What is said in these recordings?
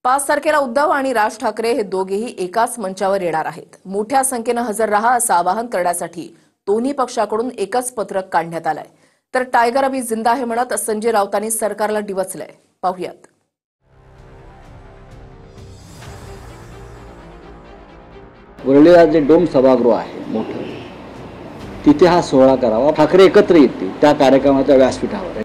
5 तारखेला उद्धव आणि राज ठाकरे हे दोघेही एकाच मंचावर येणार आहेत। मोठ्या संख्येने हजर राहा असं आवाहन करण्यासाठी दोन्ही पक्षाकडून एकच पत्रक काढण्यात आलंय। तर टायगर अभी जिंदा आहे म्हणत संजय राऊतांनी सरकारला डिवचलंय। पाहूयात। वरळीला जे डोम सभागृह आहे मोठं, तिथे हा सोहळा करावा। ठाकरे एकत्र येतील त्या कार्यक्रमाच्या व्यासपीठावर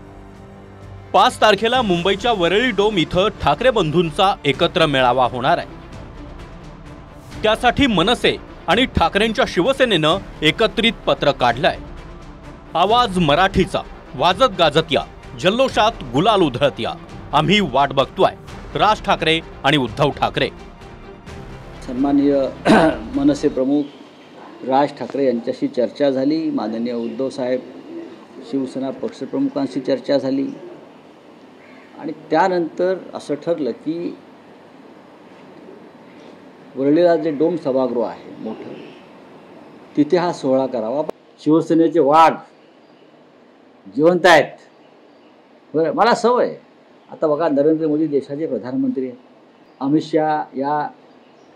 5 तारखेला मुंबईच्या वरळी डोम इथं ठाकरे बंधूंचा एकत्र मेळावा होणार आहे। त्यासाठी मनसे आणि ठाकरेंच्या शिवसेनेनं एकत्रित पत्र काढलंय। आवाज मराठीचा वाजत गाजत या, जल्लोषात गुलाल उधळत या, आम्ही वाट बघतोय राज ठाकरे आणि उद्धव ठाकरे। सन्माननीय मनसे प्रमुख राज ठाकरे यांच्याशी चर्चा झाली। माननीय उद्धव साहेब शिवसेना पक्षप्रमुखांशी चर्चा झाली आणि त्यानंतर असं ठरलं की वरळीला जे डोम सभागृह आहे मोठं, तिथे हा सोहळा करावा। शिवसेनेचे वाघ जिवंत आहेत। बरं, मला सवय आता बघा, नरेंद्र मोदी देशाचे प्रधानमंत्री आहेत, अमित शाह या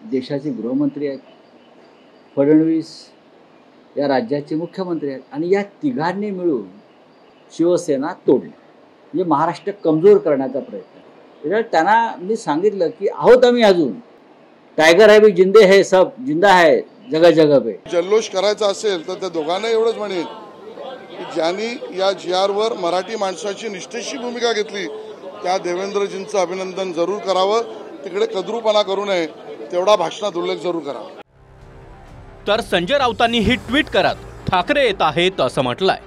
देशाचे गृहमंत्री आहेत, फडणवीस या राज्याचे मुख्यमंत्री आहेत आणि या तिघांनी मिळून शिवसेना तोडली, म्हणजे महाराष्ट्र कमजोर करण्याचा प्रयत्न। त्यामुळे त्यांना मी सांगितलं की आहोत आम्ही अजून, टायगर है भी जिंदे है, सब जिंदा है जगह जगह पे। जल्लोष करायचा असेल तर त्या दोघांना एवढंच म्हणेन की ज्यांनी या GR वर मराठी माणसाची निष्ठेची भूमिका घेतली त्या देवेंद्रजींचं अभिनंदन जरूर करावं। तिकडे कद्रूपणा करू नये, तेवढा भाषणात उल्लेख जरूर करावा। तर संजय राऊतांनी ही ट्विट करत ठाकरे येत आहेत असं म्हटलंय।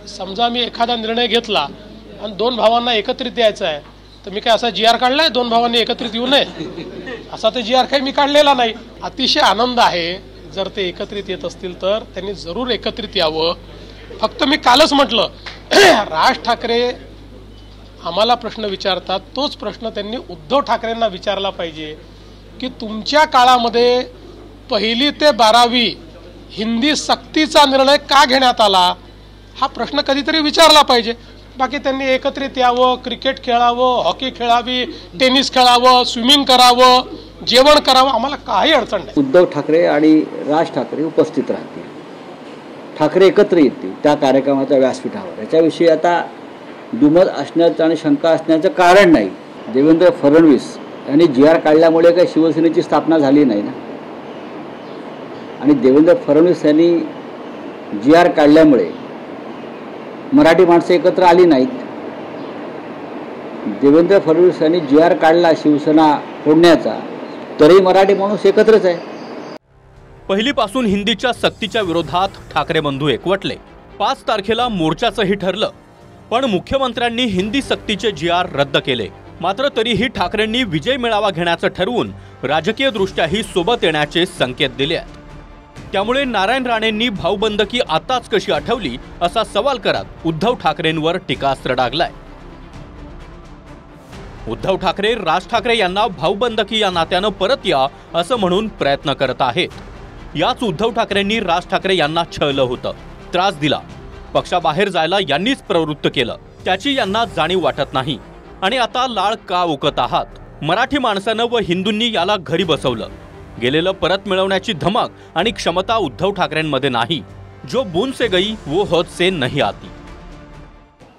समजा मी एखादा निर्णय घेतला आणि दोन भावांना एकत्रित यायचं आहे, तर मी काय असा GR काढलाय दोन भावांनी एकत्रित येऊ नये असा ते GR काही मी काढलेला नाही। अतिशय आनंद आहे जर ते एकत्रित येत असतील तर त्यांनी जरूर एकत्रित यावं। फक्त मी कालच म्हटलं राज ठाकरे आम्हाला प्रश्न विचारतात, तोच प्रश्न त्यांनी उद्धव ठाकरेंना विचारला पाहिजे की तुमच्या काळामध्ये 1ली ते 12वी हिंदी सक्तीचा निर्णय का घेण्यात आला, हा प्रश्न कधीतरी विचारला पाहिजे। बाकी त्यांनी एकत्रित यावं, क्रिकेट खेळावं, हॉकी खेळावी, टेनिस खेळावं, स्विमिंग करावं, जेवण करावं, आम्हाला काही अडचण नाही। उद्धव ठाकरे आणि राज ठाकरे उपस्थित राहतील, ठाकरे एकत्र येतील त्या कार्यक्रमाच्या व्यासपीठावर। याच्याविषयी आता दुमत असण्याचं आणि शंका असण्याचं कारण नाही। देवेंद्र फडणवीस यांनी GR काढल्यामुळे काही शिवसेनेची स्थापना झाली नाही ना, आणि देवेंद्र फडणवीस यांनी GR काढल्यामुळे मराठी माणसं एकत्र आली नाहीत। देवेंद्र फडणवीस यांनी GR काढला शिवसेना फोडण्याचा, तरी मराठी माणूस एकत्रच आहे। पहिलीपासून हिंदीच्या सक्तीच्या विरोधात ठाकरे बंधू एकवटले। 5 तारखेला मोर्चाचंही ठरलं, पण मुख्यमंत्र्यांनी हिंदी सक्तीचे GR रद्द केले। मात्र तरीही ठाकरेंनी विजय मेळावा घेण्याचं ठरवून राजकीयदृष्ट्याही सोबत येण्याचे संकेत दिले आहेत। त्यामुळे नारायण राणेंनी भाऊबंदकी आताच कशी आठवली असा सवाल करत उद्धव ठाकरेंवर टीकास्त्र डागलाय। उद्धव ठाकरे राज ठाकरे यांना भाऊबंदकी या नात्यानं परत या असं म्हणून प्रयत्न करत आहेत। याच उद्धव ठाकरेंनी राज ठाकरे यांना छळलं होतं, त्रास दिला, पक्षाबाहेर जायला यांनीच प्रवृत्त केलं, त्याची यांना जाणीव वाटत नाही आणि आता लाळ का ओकत आहात? मराठी माणसानं व हिंदूंनी याला घरी बसवलं। गेलेलं परत मिळवण्याची धमक आणि क्षमता उद्धव ठाकरेंमध्ये नाही। जो बूंद से गई वो हौद से नहीं आती।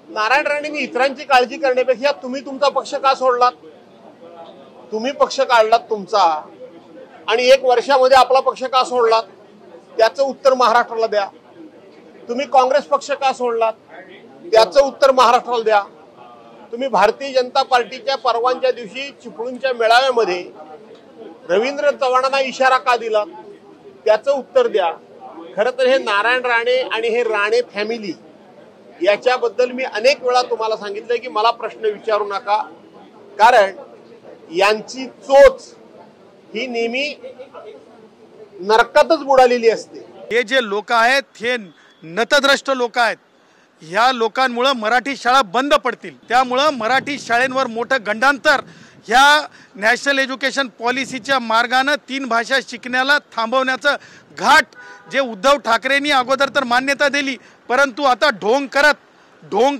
नारायण राणेंनी इतरांची काळजी करण्यापेक्षा तुम्ही तुमचा पक्ष का सोडलात? तुम्ही पक्ष काढलात तुमचा आणि 1 वर्षामध्ये आपला पक्ष का सोडलात, त्याचं उत्तर महाराष्ट्राला द्या। तुम्ही काँग्रेस पक्ष का सोडलात, त्याचं उत्तर महाराष्ट्राला द्या। तुम्ही भारतीय जनता पार्टीच्या परवानच्या दिवशी चिपळूणच्या मेळाव्यामध्ये रवींद्र चव्हाणांना इशारा का दिला, त्याचं उत्तर द्या। खरं तर हे नारायण राणे आणि हे राणे फॅमिली याच्याबद्दल मी अनेक वेळा तुम्हाला सांगितलंय की मला प्रश्न विचारू नका, कारण यांची चोच ही नेहमी नरकातच बुडालेली असते। हे जे लोक आहेत हे नतद्रष्ट लोक आहेत। ह्या लोकांमुळे मराठी शाळा बंद पडतील, त्यामुळे मराठी शाळेंवर मोठं गंडांतर ह्या नॅशनल एज्युकेशन पॉलिसीच्या मार्गाने 3 भाषा शिकण्याला थांबवण्याचं घाट जे उद्धव ठाकरेंनी अगोदर तर मान्यता दिली, परंतु आता ढोंग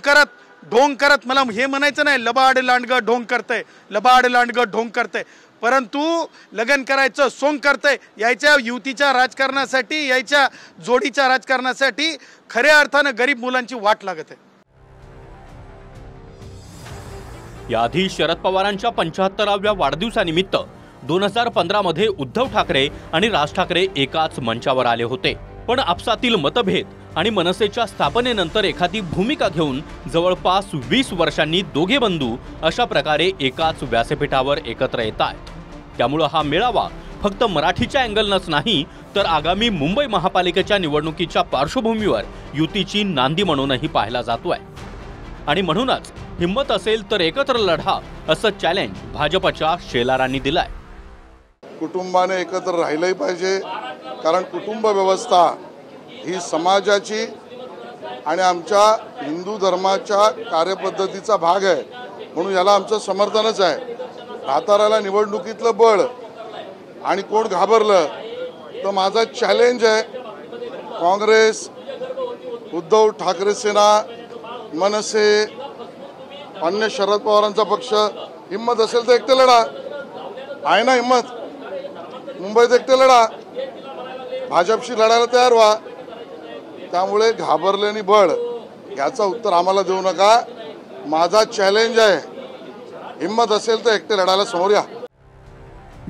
करत ढोंग करत, मला हे म्हणायचं नाही लबाड लांडगं ढोंग करतंय, लबाड लांडगं ढोंग करतंय, परंतु लग्न करायचं सोंग करतंय. यायच्या युतीच्या राजकारणासाठी, यायच्या जोडीच्या राजकारणासाठी खऱ्या अर्थानं गरीब मुलांची वाट लागत आहे. याआधी शरद पवारांच्या 75व्या वाढदिवसानिमित्त 2015 मध्ये उद्धव ठाकरे आणि राज ठाकरे एकाच मंचावर आले होते. पण आपसातील मतभेद आणि मनसेच्या स्थापनेनंतर एखादी भूमिका घेऊन जवळपास 20 वर्षांनी दोघे बंधू अशा प्रकारे एकाच व्यासपीठावर एकत्र येत आहेत. त्यामुळे हा मेळावा फक्त मराठीच्या अँगलनच नाही, तर आगामी मुंबई महापालिकेच्या निवडणुकीच्या पार्श्वभूमीवर युतीची नांदी म्हणूनही पाहिला जातोय. आणि म्हणूनच हिम्मत असेल तर एकत्र लढा असं चॅलेंज भाजपच्या शेलारांनी दिलंय. कुटुंबाने एकत्र राहिलंही पाहिजे, कारण कुटुंब व्यवस्था ही समाजाची आणि आमच्या हिंदू धर्माच्या कार्यपद्धतीचा भाग आहे, म्हणून याला आमचं समर्थनच आहे. म्हाताऱ्याला निवडणुकीतलं बळ आणि कोण घाबरलं तर माझा चॅलेंज आहे, काँग्रेस, उद्धव ठाकरे सेना, मनसे, अन्य शरद पवारांचा पक्ष, हिम्मत असेल तर एकटे लढा. आहे ना हिम्मत? मुंबईत एकटे लढा, भाजपशी लढायला तयार व्हा. त्यामुळे घाबरल्याने बळ याचं उत्तर आम्हाला देऊ नका. माझा चॅलेंज आहे, हिम्मत असेल तर एकटे लढायला समोर या.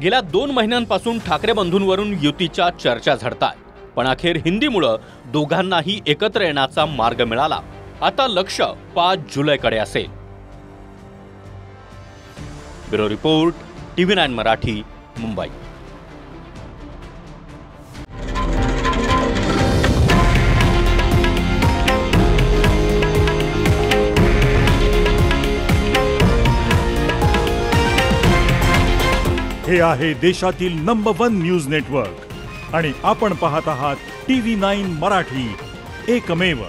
गेल्या 2 महिन्यांपासून ठाकरे बंधूंवरून युतीच्या चर्चा झडतात, पण अखेर हिंदीमुळे दोघांनाही एकत्र येण्याचा मार्ग मिळाला. आता लक्ष 5 जुलैकडे असेल. Bureau report, TV9 Marathi, Mumbai. हे आहे देशातील नंबर 1 न्यूज नेटवर्क आणि आपण पाहत आहात TV9 मराठी, एकमेव.